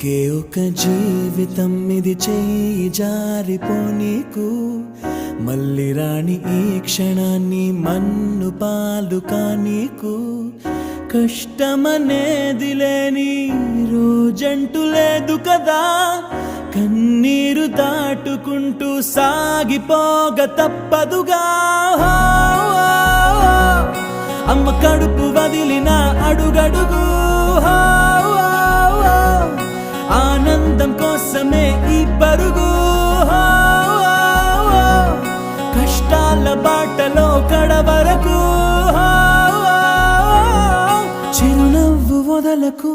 ఒకే ఒక జీవితం ఇది చేయి జారిపోనీకు మళ్ళీ రాణి ఈ క్షణాన్ని మన్ను పాలు కానీకు కష్టమనేది లేని రోజంటూ లేదు కదా కన్నీరు దాటుకుంటూ సాగిపోగ తప్పదుగా అమ్మ కడుపు వదిలిన అడుగడుగు ఆనందం కోసమే ఈ పరుగు కష్టాల బాటలో కడవరకు చిరునవ్వు వదలకు